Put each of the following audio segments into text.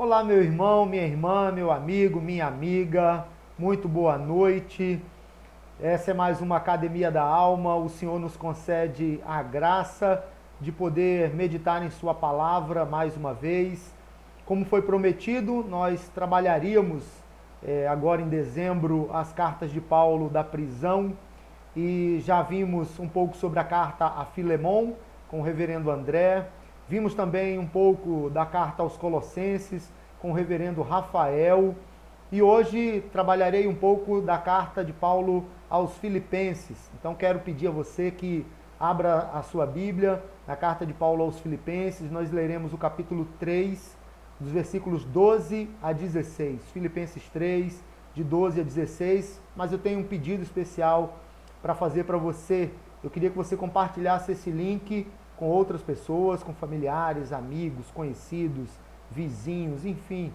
Olá, meu irmão, minha irmã, meu amigo, minha amiga, muito boa noite. Essa é mais uma Academia da Alma. O Senhor nos concede a graça de poder meditar em Sua palavra mais uma vez. Como foi prometido, nós trabalharíamos agora em dezembro as cartas de Paulo da prisão e já vimos um pouco sobre a carta a Filemon com o reverendo André. Vimos também um pouco da carta aos Colossenses com o reverendo Rafael. E hoje trabalharei um pouco da carta de Paulo aos Filipenses. Então quero pedir a você que abra a sua Bíblia na carta de Paulo aos Filipenses. Nós leremos o capítulo 3, dos versículos 12 a 16. Filipenses 3, de 12 a 16. Mas eu tenho um pedido especial para fazer para você. Eu queria que você compartilhasse esse link com outras pessoas, com familiares, amigos, conhecidos, vizinhos, enfim,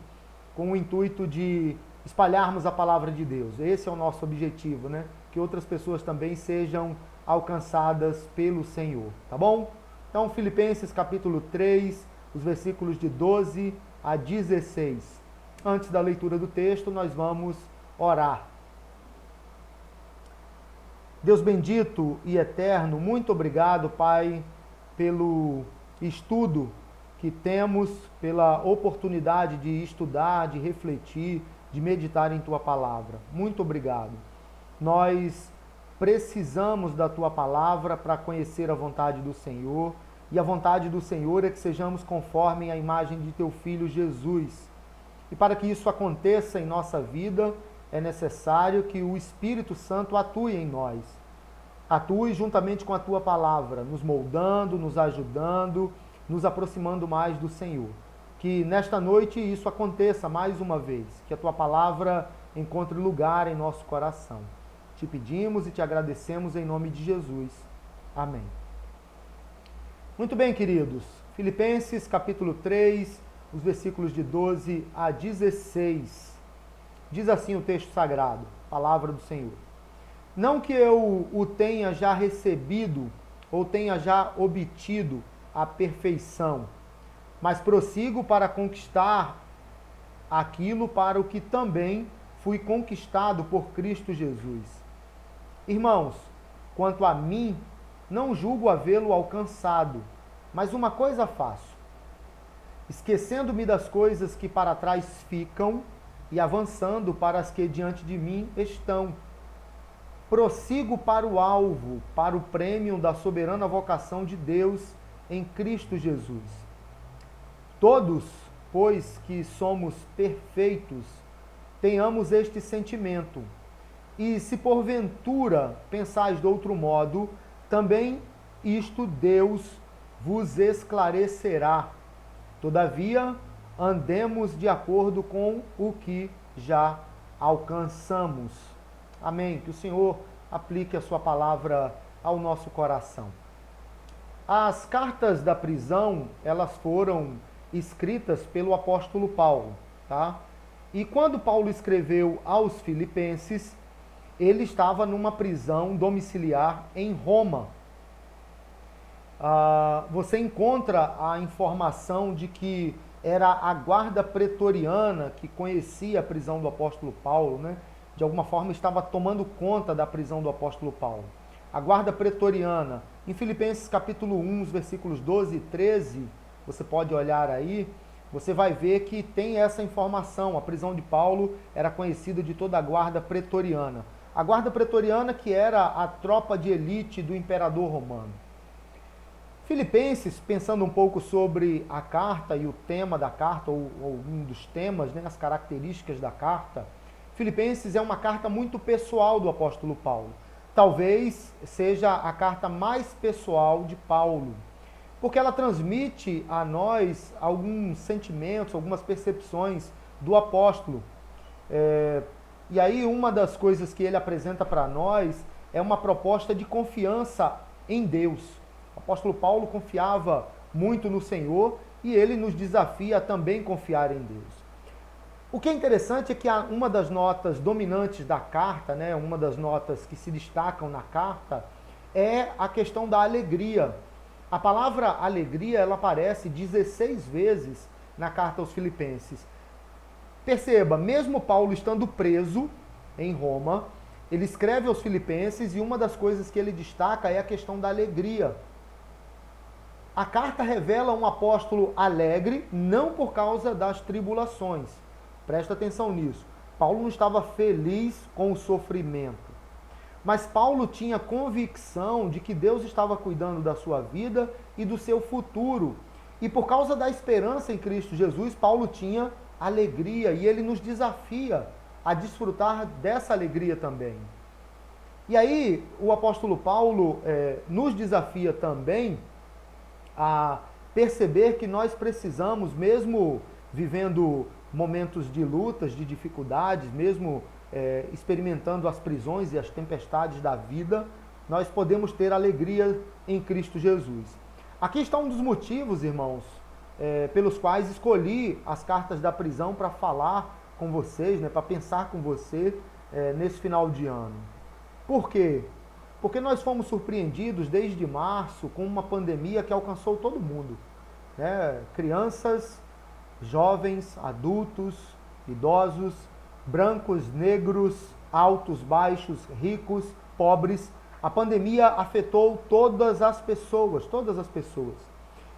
com o intuito de espalharmos a palavra de Deus. Esse é o nosso objetivo, né? Que outras pessoas também sejam alcançadas pelo Senhor, tá bom? Então, Filipenses capítulo 3, os versículos de 12 a 16. Antes da leitura do texto, nós vamos orar. Deus bendito e eterno, muito obrigado, Pai, pelo estudo que temos, pela oportunidade de estudar, de refletir, de meditar em Tua palavra. Muito obrigado. Nós precisamos da Tua palavra para conhecer a vontade do Senhor, e a vontade do Senhor é que sejamos conforme a imagem de Teu Filho Jesus. E para que isso aconteça em nossa vida, é necessário que o Espírito Santo atue em nós. Atue juntamente com a Tua palavra, nos moldando, nos ajudando, nos aproximando mais do Senhor. Que nesta noite isso aconteça mais uma vez, que a Tua palavra encontre lugar em nosso coração. Te pedimos e te agradecemos em nome de Jesus. Amém. Muito bem, queridos. Filipenses capítulo 3, os versículos de 12 a 16. Diz assim o texto sagrado, palavra do Senhor. Não que eu o tenha já recebido ou tenha já obtido a perfeição, mas prossigo para conquistar aquilo para o que também fui conquistado por Cristo Jesus. Irmãos, quanto a mim, não julgo havê-lo alcançado, mas uma coisa faço, esquecendo-me das coisas que para trás ficam e avançando para as que diante de mim estão. Prossigo para o alvo, para o prêmio da soberana vocação de Deus em Cristo Jesus. Todos, pois que somos perfeitos, tenhamos este sentimento. E se porventura pensais de outro modo, também isto Deus vos esclarecerá. Todavia, andemos de acordo com o que já alcançamos. Amém. Que o Senhor aplique a sua palavra ao nosso coração. As cartas da prisão, elas foram escritas pelo apóstolo Paulo, tá? E quando Paulo escreveu aos Filipenses, ele estava numa prisão domiciliar em Roma. Você encontra a informação de que era a guarda pretoriana que conhecia a prisão do apóstolo Paulo, né? De alguma forma estava tomando conta da prisão do apóstolo Paulo. A guarda pretoriana, em Filipenses capítulo 1, os versículos 12 e 13, você pode olhar aí, você vai ver que tem essa informação. A prisão de Paulo era conhecida de toda a guarda pretoriana. A guarda pretoriana que era a tropa de elite do imperador romano. Filipenses, pensando um pouco sobre a carta e o tema da carta, ou um dos temas, né, as características da carta, Filipenses é uma carta muito pessoal do apóstolo Paulo. Talvez seja a carta mais pessoal de Paulo, porque ela transmite a nós alguns sentimentos, algumas percepções do apóstolo. E aí uma das coisas que ele apresenta para nós é uma proposta de confiança em Deus. O apóstolo Paulo confiava muito no Senhor e ele nos desafia a também confiar em Deus. O que é interessante é que uma das notas dominantes da carta, né, uma das notas que se destacam na carta, é a questão da alegria. A palavra alegria, ela aparece 16 vezes na carta aos Filipenses. Perceba, mesmo Paulo estando preso em Roma, ele escreve aos Filipenses e uma das coisas que ele destaca é a questão da alegria. A carta revela um apóstolo alegre, não por causa das tribulações. Presta atenção nisso. Paulo não estava feliz com o sofrimento. Mas Paulo tinha convicção de que Deus estava cuidando da sua vida e do seu futuro. E por causa da esperança em Cristo Jesus, Paulo tinha alegria. E ele nos desafia a desfrutar dessa alegria também. E aí, o apóstolo Paulo nos desafia também a perceber que nós precisamos, mesmo vivendo momentos de lutas, de dificuldades, mesmo experimentando as prisões e as tempestades da vida, nós podemos ter alegria em Cristo Jesus. Aqui está um dos motivos, irmãos, pelos quais escolhi as cartas da prisão para falar com vocês, para pensar com você nesse final de ano. Por quê? Porque nós fomos surpreendidos desde março com uma pandemia que alcançou todo mundo. Crianças, jovens, adultos, idosos, brancos, negros, altos, baixos, ricos, pobres. A pandemia afetou todas as pessoas, todas as pessoas.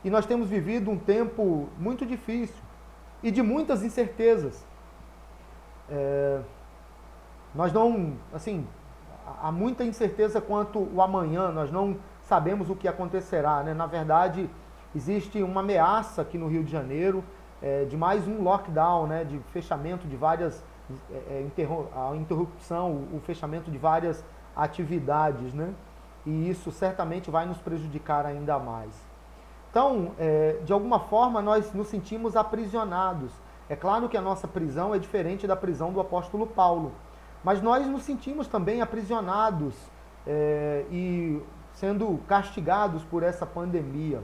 E nós temos vivido um tempo muito difícil e de muitas incertezas. Nós não, há muita incerteza quanto o amanhã, nós não sabemos o que acontecerá, Na verdade, existe uma ameaça aqui no Rio de Janeiro de mais um lockdown, de fechamento de várias, a interrupção, o fechamento de várias atividades, E isso certamente vai nos prejudicar ainda mais. Então, de alguma forma, nós nos sentimos aprisionados. É claro que a nossa prisão é diferente da prisão do apóstolo Paulo, mas nós nos sentimos também aprisionados e sendo castigados por essa pandemia.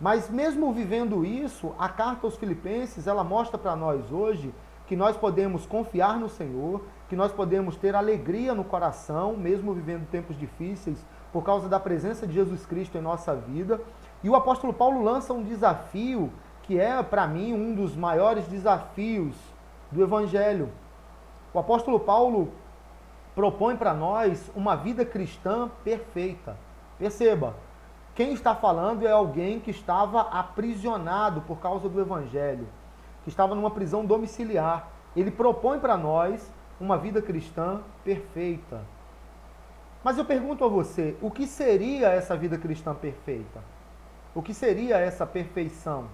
Mas mesmo vivendo isso, a carta aos Filipenses, ela mostra para nós hoje que nós podemos confiar no Senhor, que nós podemos ter alegria no coração, mesmo vivendo tempos difíceis, por causa da presença de Jesus Cristo em nossa vida. E o apóstolo Paulo lança um desafio que é, para mim, um dos maiores desafios do Evangelho. O apóstolo Paulo propõe para nós uma vida cristã perfeita. Perceba, quem está falando é alguém que estava aprisionado por causa do Evangelho, que estava numa prisão domiciliar. Ele propõe para nós uma vida cristã perfeita. Mas eu pergunto a você, o que seria essa vida cristã perfeita? O que seria essa perfeição?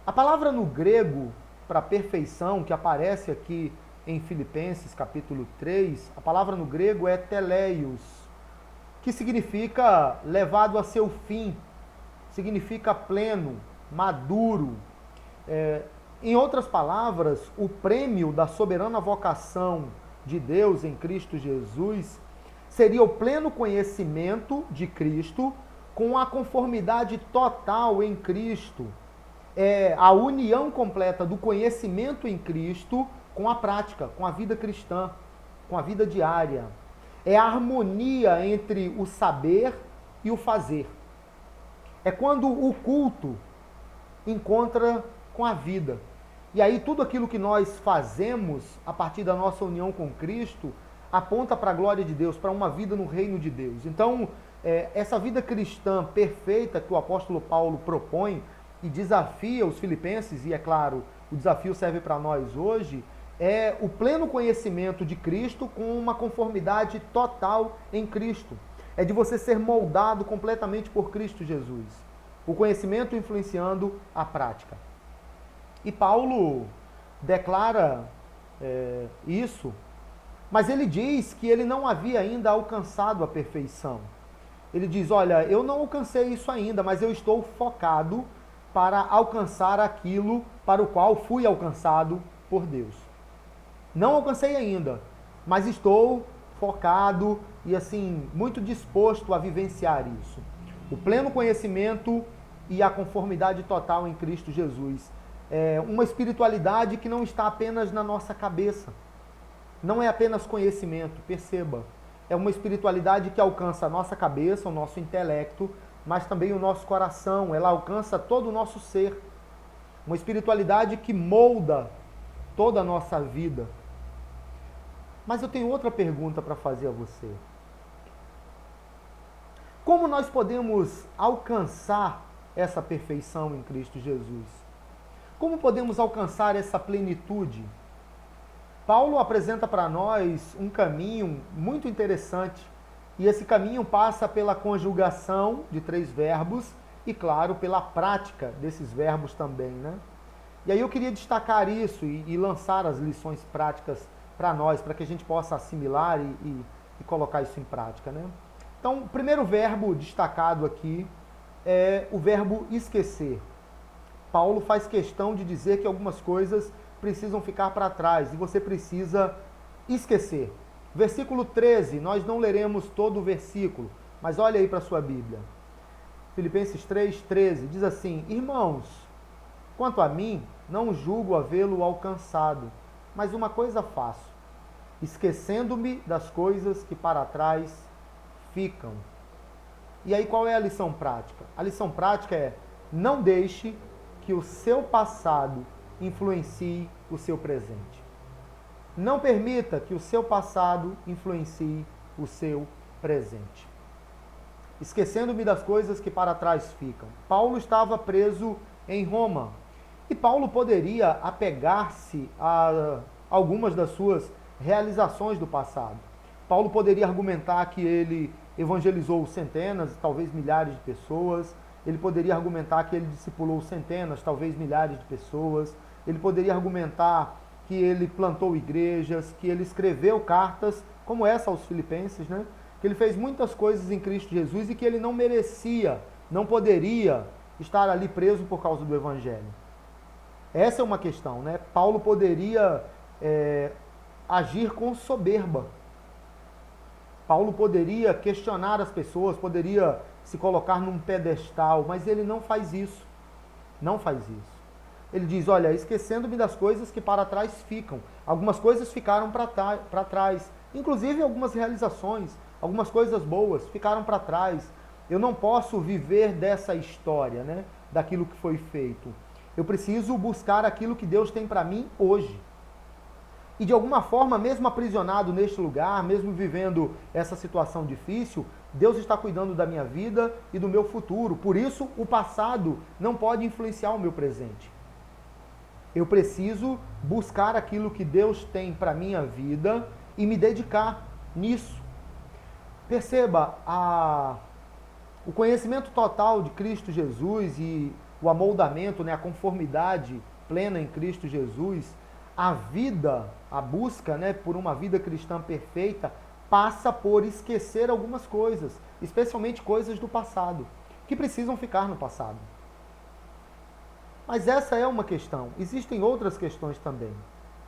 A palavra no grego para perfeição, que aparece aqui em Filipenses capítulo 3, a palavra no grego é teleios, que significa levado a seu fim, significa pleno, maduro. Em outras palavras, o prêmio da soberana vocação de Deus em Cristo Jesus seria o pleno conhecimento de Cristo com a conformidade total em Cristo. A união completa do conhecimento em Cristo com a prática, com a vida cristã, com a vida diária. É a harmonia entre o saber e o fazer. É quando o culto encontra com a vida. E aí tudo aquilo que nós fazemos a partir da nossa união com Cristo aponta para a glória de Deus, para uma vida no reino de Deus. Então, essa vida cristã perfeita que o apóstolo Paulo propõe e desafia os filipenses, e é claro, o desafio serve para nós hoje, é o pleno conhecimento de Cristo com uma conformidade total em Cristo. É de você ser moldado completamente por Cristo Jesus. O conhecimento influenciando a prática. E Paulo declara isso, mas ele diz que ele não havia ainda alcançado a perfeição. Ele diz, olha, eu não alcancei isso ainda, mas eu estou focado para alcançar aquilo para o qual fui alcançado por Deus. Não alcancei ainda, mas estou focado e muito disposto a vivenciar isso. O pleno conhecimento e a conformidade total em Cristo Jesus. É uma espiritualidade que não está apenas na nossa cabeça. Não é apenas conhecimento, perceba. É uma espiritualidade que alcança a nossa cabeça, o nosso intelecto, mas também o nosso coração. Ela alcança todo o nosso ser. uma espiritualidade que molda toda a nossa vida. Mas eu tenho outra pergunta para fazer a você. Como nós podemos alcançar essa perfeição em Cristo Jesus? Como podemos alcançar essa plenitude? Paulo apresenta para nós um caminho muito interessante, e esse caminho passa pela conjugação de 3 verbos e, claro, pela prática desses verbos também, né? E aí eu queria destacar isso e lançar as lições práticas para nós, para que a gente possa assimilar e colocar isso em prática, né? Então, o primeiro verbo destacado aqui é o verbo esquecer. Paulo faz questão de dizer que algumas coisas precisam ficar para trás e você precisa esquecer. Versículo 13, nós não leremos todo o versículo, mas olha aí para a sua Bíblia. Filipenses 3:13 diz assim: Irmãos, quanto a mim, não julgo havê-lo alcançado, mas uma coisa faço, esquecendo-me das coisas que para trás ficam. E aí qual é a lição prática? A lição prática é: não deixe que o seu passado influencie o seu presente. Não permita que o seu passado influencie o seu presente. Esquecendo-me das coisas que para trás ficam. Paulo estava preso em Roma. E Paulo poderia apegar-se a algumas das suas realizações do passado. Paulo poderia argumentar que ele evangelizou centenas, talvez milhares de pessoas. Ele poderia argumentar que ele discipulou centenas, talvez milhares de pessoas. Ele poderia argumentar que ele plantou igrejas, que ele escreveu cartas, como essa aos Filipenses, né? Que ele fez muitas coisas em Cristo Jesus e que ele não merecia, não poderia estar ali preso por causa do Evangelho. Essa é uma questão, né? Paulo poderia agir com soberba. Paulo poderia questionar as pessoas, poderia se colocar num pedestal, mas ele não faz isso. Não faz isso. Ele diz, olha, esquecendo-me das coisas que para trás ficam. Algumas coisas ficaram para trás. Inclusive algumas realizações, algumas coisas boas ficaram para trás. Eu não posso viver dessa história, né? Daquilo que foi feito. Eu preciso buscar aquilo que Deus tem para mim hoje. E de alguma forma, mesmo aprisionado neste lugar, mesmo vivendo essa situação difícil, Deus está cuidando da minha vida e do meu futuro. Por isso, o passado não pode influenciar o meu presente. Eu preciso buscar aquilo que Deus tem para a minha vida e me dedicar nisso. Perceba, o conhecimento total de Cristo Jesus e o amoldamento, né, a conformidade plena em Cristo Jesus, a vida, a busca, né, por uma vida cristã perfeita, passa por esquecer algumas coisas, especialmente coisas do passado, que precisam ficar no passado. Mas essa é uma questão. Existem outras questões também.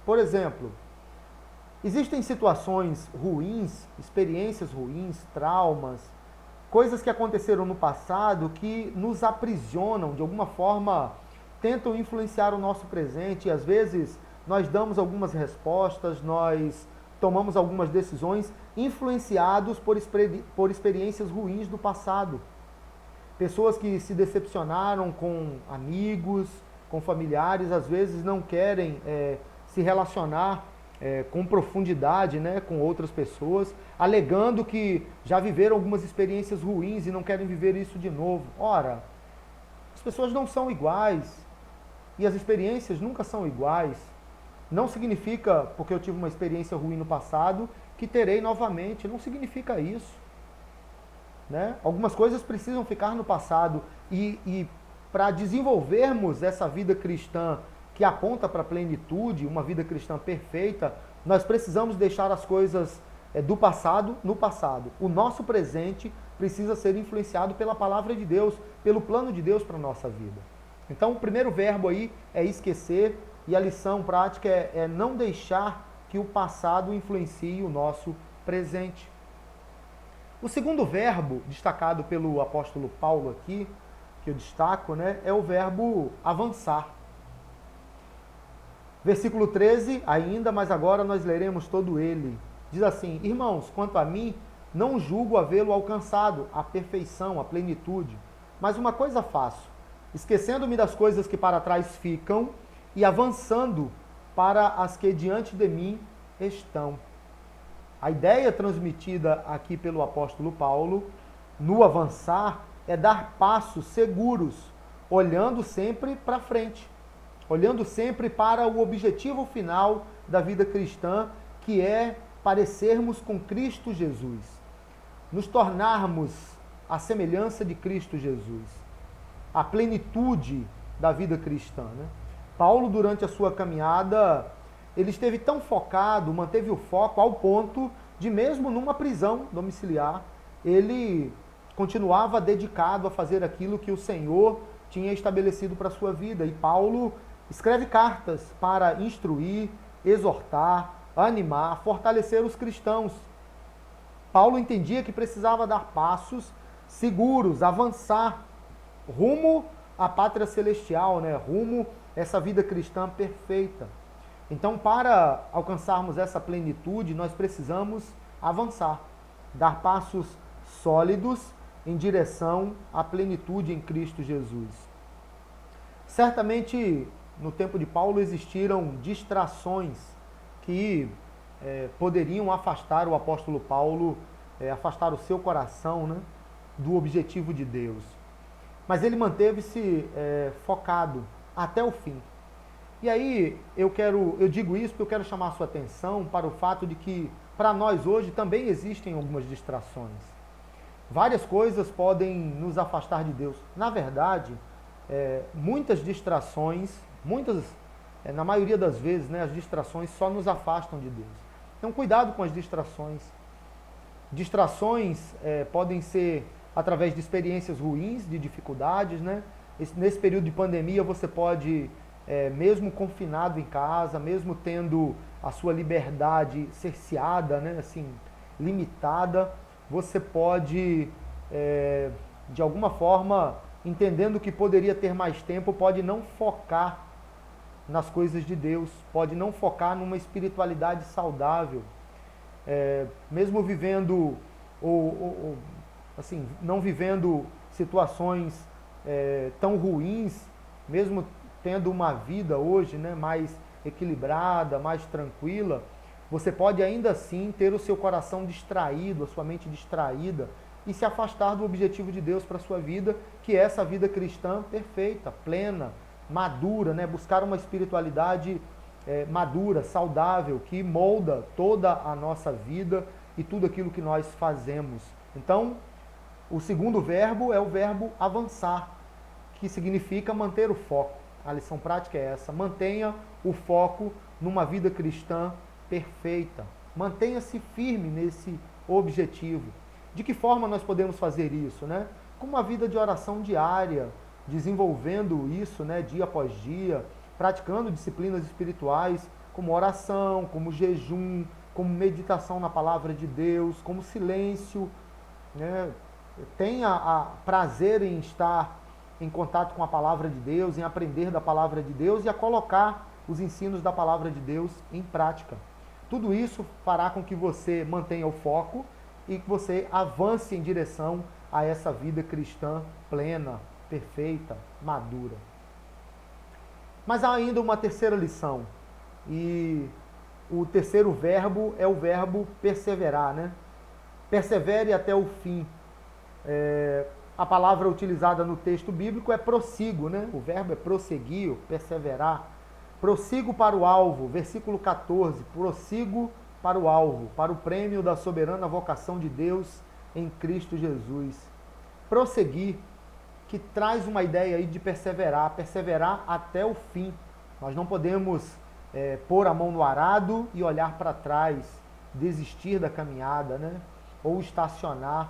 Por exemplo, existem situações ruins, experiências ruins, traumas, coisas que aconteceram no passado que nos aprisionam, de alguma forma, tentam influenciar o nosso presente e às vezes nós damos algumas respostas, nós tomamos algumas decisões influenciados por experiências ruins do passado. Pessoas que se decepcionaram com amigos, com familiares, às vezes não querem se relacionar com profundidade, né, com outras pessoas, alegando que já viveram algumas experiências ruins e não querem viver isso de novo. Ora, as pessoas não são iguais e as experiências nunca são iguais. Não significa, porque eu tive uma experiência ruim no passado, que terei novamente. Não significa isso. Né? Algumas coisas precisam ficar no passado e para desenvolvermos essa vida cristã que aponta para a plenitude, uma vida cristã perfeita, nós precisamos deixar as coisas do passado no passado. O nosso presente precisa ser influenciado pela palavra de Deus, pelo plano de Deus para a nossa vida. Então, o primeiro verbo aí é esquecer e a lição prática é não deixar que o passado influencie o nosso presente. O segundo verbo destacado pelo apóstolo Paulo aqui, que eu destaco, né, é o verbo avançar. Versículo 13 ainda, mas agora nós leremos todo ele. Diz assim, irmãos, quanto a mim, não julgo havê-lo alcançado, a perfeição, a plenitude. Mas uma coisa faço, esquecendo-me das coisas que para trás ficam e avançando para as que diante de mim estão. A ideia transmitida aqui pelo apóstolo Paulo, no avançar, é dar passos seguros, olhando sempre para frente, olhando sempre para o objetivo final da vida cristã, que é parecermos com Cristo Jesus, nos tornarmos a semelhança de Cristo Jesus, a plenitude da vida cristã, né? Paulo, durante a sua caminhada, ele esteve tão focado, manteve o foco ao ponto de, mesmo numa prisão domiciliar, ele continuava dedicado a fazer aquilo que o Senhor tinha estabelecido para a sua vida. E Paulo escreve cartas para instruir, exortar, animar, fortalecer os cristãos. Paulo entendia que precisava dar passos seguros, avançar rumo à pátria celestial, né? Rumo a essa vida cristã perfeita. Então, para alcançarmos essa plenitude, nós precisamos avançar, dar passos sólidos em direção à plenitude em Cristo Jesus. Certamente, no tempo de Paulo, existiram distrações que poderiam afastar o apóstolo Paulo, afastar o seu coração, né, do objetivo de Deus. Mas ele manteve-se focado até o fim. E aí eu digo isso porque eu quero chamar a sua atenção para o fato de que para nós hoje também existem algumas distrações. Várias coisas podem nos afastar de Deus. Na verdade, muitas distrações, na maioria das vezes, né, as distrações só nos afastam de Deus. Então cuidado com as distrações. Distrações podem ser através de experiências ruins, de dificuldades, né? Nesse período de pandemia você pode, mesmo confinado em casa, mesmo tendo a sua liberdade cerceada, né? Assim, limitada, você pode, de alguma forma, entendendo que poderia ter mais tempo, pode não focar nas coisas de Deus, pode não focar numa espiritualidade saudável, mesmo vivendo assim, não vivendo situações tão ruins, mesmo tendo uma vida hoje, né, mais equilibrada, mais tranquila, você pode ainda assim ter o seu coração distraído, a sua mente distraída e se afastar do objetivo de Deus para a sua vida, que é essa vida cristã perfeita, plena, madura, né? Buscar uma espiritualidade madura, saudável, que molda toda a nossa vida e tudo aquilo que nós fazemos. Então, o segundo verbo é o verbo avançar, que significa manter o foco. A lição prática é essa: mantenha o foco numa vida cristã perfeita. Mantenha-se firme nesse objetivo. De que forma nós podemos fazer isso, né? Com uma vida de oração diária, desenvolvendo isso, né, dia após dia, praticando disciplinas espirituais como oração, como jejum, como meditação na palavra de Deus, como silêncio, né? Tenha prazer em estar em contato com a palavra de Deus, em aprender da palavra de Deus e a colocar os ensinos da palavra de Deus em prática. Tudo isso fará com que você mantenha o foco e que você avance em direção a essa vida cristã plena, perfeita, madura. Mas há ainda uma terceira lição. E o terceiro verbo é o verbo perseverar, né? Persevere até o fim. A palavra utilizada no texto bíblico é prossigo, né? O verbo é prosseguir, perseverar. Prossigo para o alvo, versículo 14. Prossigo para o alvo, para o prêmio da soberana vocação de Deus em Cristo Jesus. Prosseguir, que traz uma ideia aí de perseverar, perseverar até o fim. Nós não podemos pôr a mão no arado e olhar para trás, desistir da caminhada, né? Ou estacionar.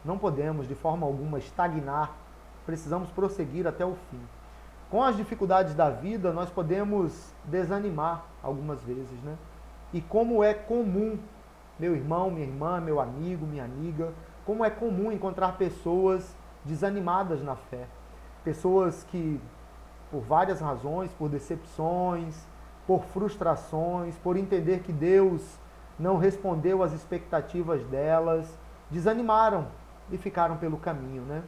Não podemos, de forma alguma, estagnar. Precisamos prosseguir até o fim. Com as dificuldades da vida, nós podemos desanimar algumas vezes, né? E como é comum, meu irmão, minha irmã, meu amigo, minha amiga, como é comum encontrar pessoas desanimadas na fé. Pessoas que, por várias razões, por decepções, por frustrações, por entender que Deus não respondeu às expectativas delas, desanimaram e ficaram pelo caminho, né?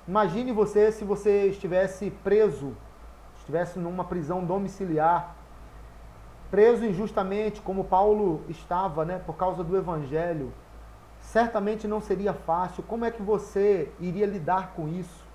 Imagine você se você estivesse preso, estivesse numa prisão domiciliar, preso injustamente, como Paulo estava, né, por causa do Evangelho. Certamente não seria fácil. Como é que você iria lidar com isso?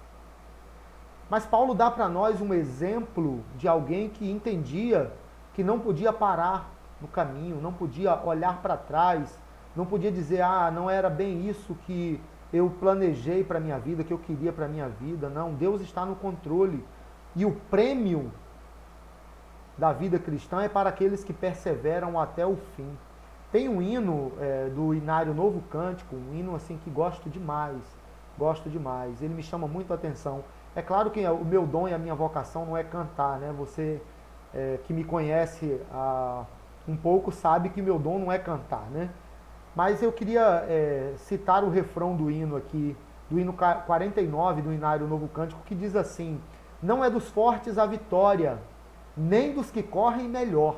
Mas Paulo dá para nós um exemplo de alguém que entendia que não podia parar no caminho, não podia olhar para trás, não podia dizer, não era bem isso que eu planejei para a minha vida, que eu queria para a minha vida. Não, Deus está no controle. E o prêmio da vida cristã é para aqueles que perseveram até o fim. Tem um hino do Inário Novo Cântico, um hino assim que gosto demais, ele me chama muito a atenção. É claro que o meu dom e a minha vocação não é cantar, né? Você que me conhece há um pouco sabe que meu dom não é cantar, né? Mas eu queria citar o refrão do hino aqui, do hino 49 do Inário Novo Cântico, que diz assim: não é dos fortes a vitória, nem dos que correm melhor,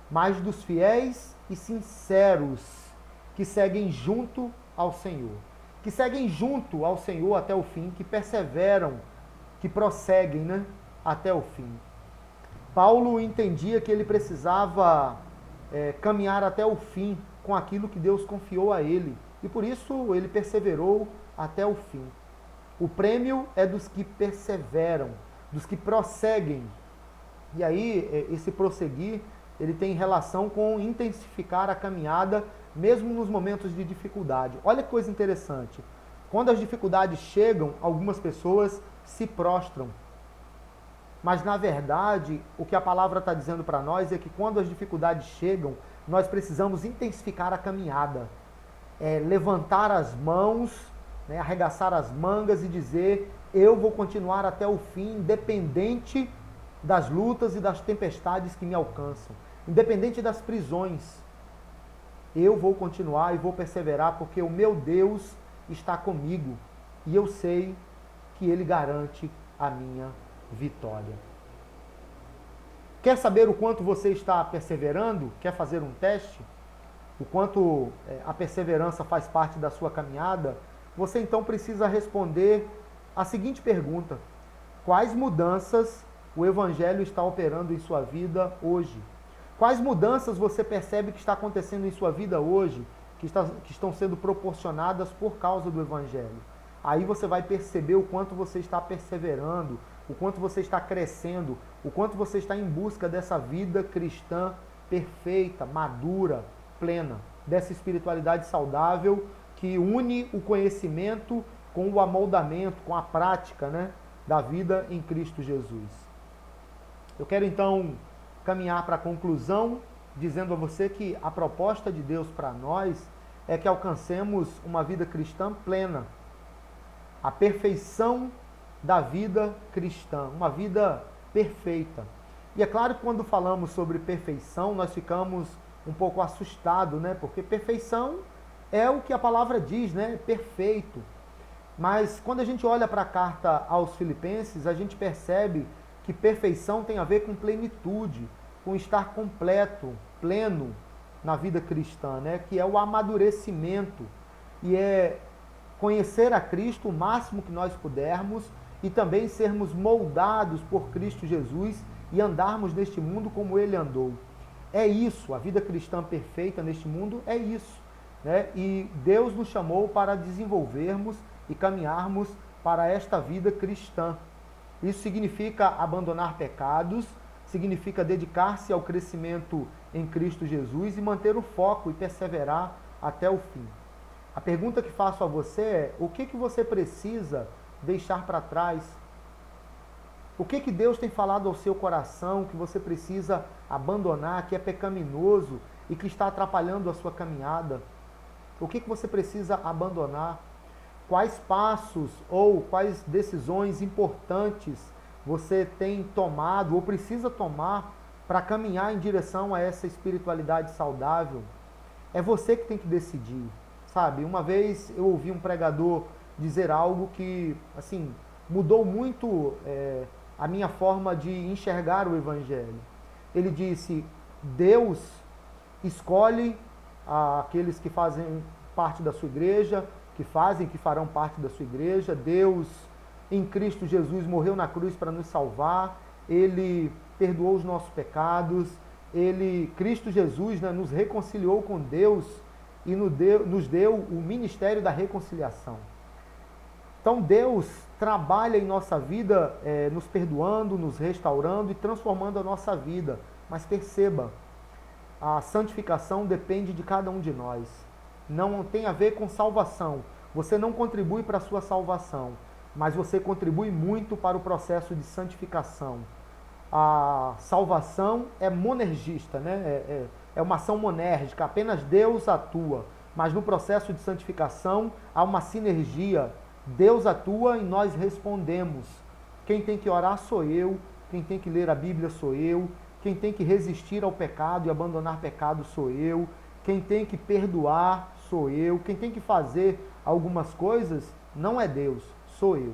mas dos fiéis e sinceros que seguem junto ao Senhor. Que seguem junto ao Senhor até o fim, que perseveram, que prosseguem, né, até o fim. Paulo entendia que ele precisava caminhar até o fim com aquilo que Deus confiou a ele. E por isso ele perseverou até o fim. O prêmio é dos que perseveram, dos que prosseguem. E aí, esse prosseguir, ele tem relação com intensificar a caminhada, mesmo nos momentos de dificuldade. Olha que coisa interessante. Quando as dificuldades chegam, algumas pessoas se prostram. Mas, na verdade, o que a palavra está dizendo para nós é que quando as dificuldades chegam, nós precisamos intensificar a caminhada. Levantar as mãos, né, arregaçar as mangas e dizer: eu vou continuar até o fim, independente das lutas e das tempestades que me alcançam, independente das prisões. Eu vou continuar e vou perseverar, porque o meu Deus está comigo e eu sei que Ele garante a minha vitória. Quer saber o quanto você está perseverando? Quer fazer um teste? O quanto a perseverança faz parte da sua caminhada? Você então precisa responder a seguinte pergunta: quais mudanças o Evangelho está operando em sua vida hoje? Quais mudanças você percebe que está acontecendo em sua vida hoje, que estão sendo proporcionadas por causa do Evangelho? Aí você vai perceber o quanto você está perseverando, o quanto você está crescendo, o quanto você está em busca dessa vida cristã perfeita, madura, plena, dessa espiritualidade saudável que une o conhecimento com o amoldamento, com a prática, né, da vida em Cristo Jesus. Eu quero então caminhar para a conclusão, dizendo a você que a proposta de Deus para nós é que alcancemos uma vida cristã plena, a perfeição da vida cristã, uma vida perfeita. E é claro que quando falamos sobre perfeição, nós ficamos um pouco assustados, né? Porque perfeição é o que a palavra diz, né? Perfeito. Mas quando a gente olha para a carta aos Filipenses, a gente percebe que perfeição tem a ver com plenitude, com estar completo, pleno na vida cristã, né? Que é o amadurecimento e é conhecer a Cristo o máximo que nós pudermos e também sermos moldados por Cristo Jesus e andarmos neste mundo como Ele andou. É isso, a vida cristã perfeita neste mundo é isso, né? E Deus nos chamou para desenvolvermos e caminharmos para esta vida cristã. Isso significa abandonar pecados, significa dedicar-se ao crescimento em Cristo Jesus e manter o foco e perseverar até o fim. A pergunta que faço a você é: o que você precisa deixar para trás? O que Deus tem falado ao seu coração que você precisa abandonar, que é pecaminoso e que está atrapalhando a sua caminhada? O que você precisa abandonar? Quais passos ou quais decisões importantes você tem tomado ou precisa tomar para caminhar em direção a essa espiritualidade saudável? É você que tem que decidir, sabe? Uma vez eu ouvi um pregador dizer algo que, assim, mudou muito a minha forma de enxergar o Evangelho. Ele disse: Deus escolhe aqueles que fazem parte da sua igreja, que farão parte da sua igreja. Deus em Cristo Jesus, morreu na cruz para nos salvar, Ele perdoou os nossos pecados, Cristo Jesus, né, nos reconciliou com Deus e nos deu o ministério da reconciliação. Então Deus trabalha em nossa vida, nos perdoando, nos restaurando e transformando a nossa vida. Mas perceba, a santificação depende de cada um de nós. Não tem a ver com salvação. Você não contribui para a sua salvação, mas você contribui muito para o processo de santificação. A salvação é monergista, né? É uma ação monérgica, apenas Deus atua. Mas no processo de santificação há uma sinergia. Deus atua e nós respondemos. Quem tem que orar sou eu, quem tem que ler a Bíblia sou eu, quem tem que resistir ao pecado e abandonar pecado sou eu, quem tem que perdoar sou eu, quem tem que fazer algumas coisas não é Deus, sou eu.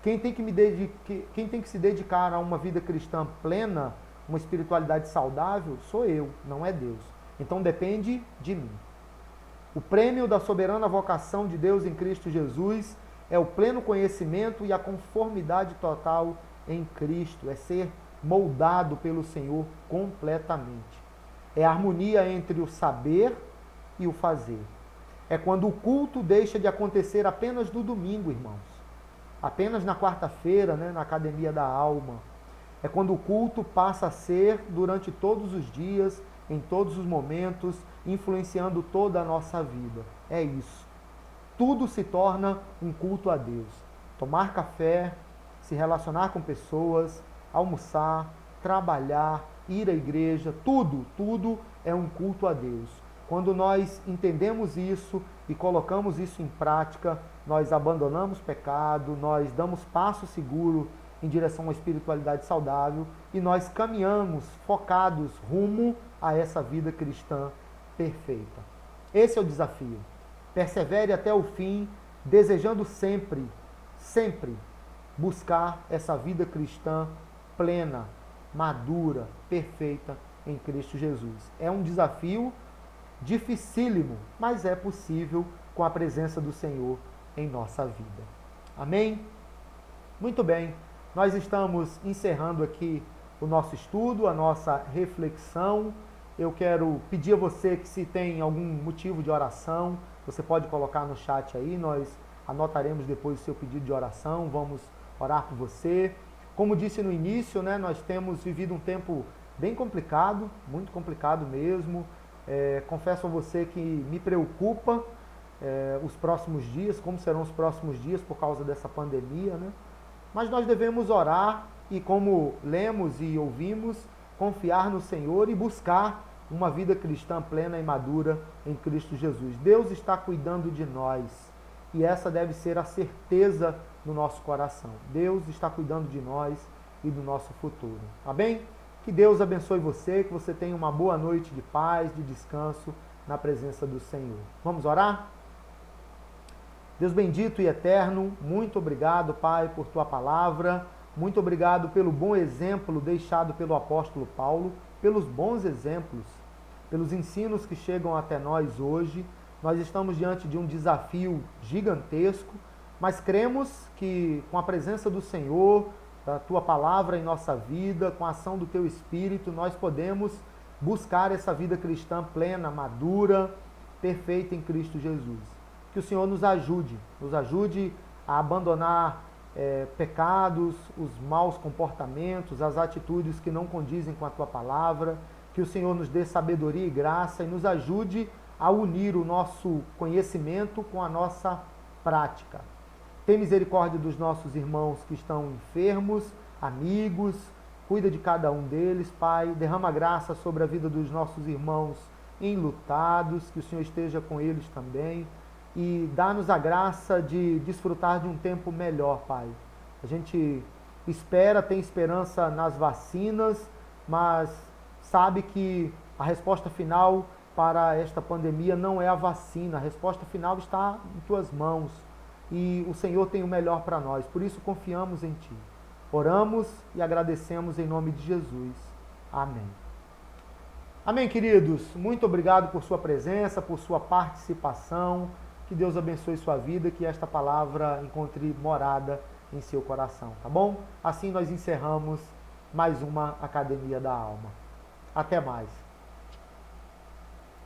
Quem tem que se dedicar a uma vida cristã plena, uma espiritualidade saudável, sou eu, não é Deus. Então depende de mim. O prêmio da soberana vocação de Deus em Cristo Jesus é o pleno conhecimento e a conformidade total em Cristo, é ser moldado pelo Senhor completamente. É a harmonia entre o saber e o fazer. É quando o culto deixa de acontecer apenas no domingo, irmãos. Apenas na quarta-feira, né, na academia da alma. É quando o culto passa a ser durante todos os dias, em todos os momentos, influenciando toda a nossa vida. É isso. Tudo se torna um culto a Deus. Tomar café, se relacionar com pessoas, almoçar, trabalhar, ir à igreja, tudo é um culto a Deus. Quando nós entendemos isso e colocamos isso em prática, nós abandonamos pecado, nós damos passo seguro em direção a uma espiritualidade saudável e nós caminhamos focados rumo a essa vida cristã perfeita. Esse é o desafio. Persevere até o fim, desejando sempre buscar essa vida cristã plena, madura, perfeita em Cristo Jesus. É um desafio dificílimo, mas é possível com a presença do Senhor em nossa vida. Amém? Muito bem, nós estamos encerrando aqui o nosso estudo, a nossa reflexão. Eu quero pedir a você que, se tem algum motivo de oração, você pode colocar no chat aí, nós anotaremos depois o seu pedido de oração, vamos orar por você. Como disse no início, né, nós temos vivido um tempo bem complicado, muito complicado mesmo. Confesso a você que me preocupa os próximos dias, como serão os próximos dias por causa dessa pandemia, né? Mas nós devemos orar e, como lemos e ouvimos, confiar no Senhor e buscar uma vida cristã plena e madura em Cristo Jesus. Deus está cuidando de nós e essa deve ser a certeza no nosso coração. Deus está cuidando de nós e do nosso futuro. Amém? Que Deus abençoe você, que você tenha uma boa noite de paz, de descanso na presença do Senhor. Vamos orar? Deus bendito e eterno, muito obrigado, Pai, por Tua palavra. Muito obrigado pelo bom exemplo deixado pelo apóstolo Paulo, pelos bons exemplos, pelos ensinos que chegam até nós hoje. Nós estamos diante de um desafio gigantesco, mas cremos que com a presença do Senhor, da Tua palavra em nossa vida, com a ação do Teu Espírito, nós podemos buscar essa vida cristã plena, madura, perfeita em Cristo Jesus. Que o Senhor nos ajude a abandonar pecados, os maus comportamentos, as atitudes que não condizem com a Tua palavra. Que o Senhor nos dê sabedoria e graça e nos ajude a unir o nosso conhecimento com a nossa prática. Tem misericórdia dos nossos irmãos que estão enfermos, amigos, cuida de cada um deles, Pai. Derrama graça sobre a vida dos nossos irmãos enlutados, que o Senhor esteja com eles também. E dá-nos a graça de desfrutar de um tempo melhor, Pai. A gente tem esperança nas vacinas, mas sabe que a resposta final para esta pandemia não é a vacina. A resposta final está em Tuas mãos. E o Senhor tem o melhor para nós. Por isso confiamos em Ti. Oramos e agradecemos em nome de Jesus. Amém. Amém, queridos. Muito obrigado por sua presença, por sua participação. Que Deus abençoe sua vida, que esta palavra encontre morada em seu coração, tá bom? Assim nós encerramos mais uma Academia da Alma. Até mais.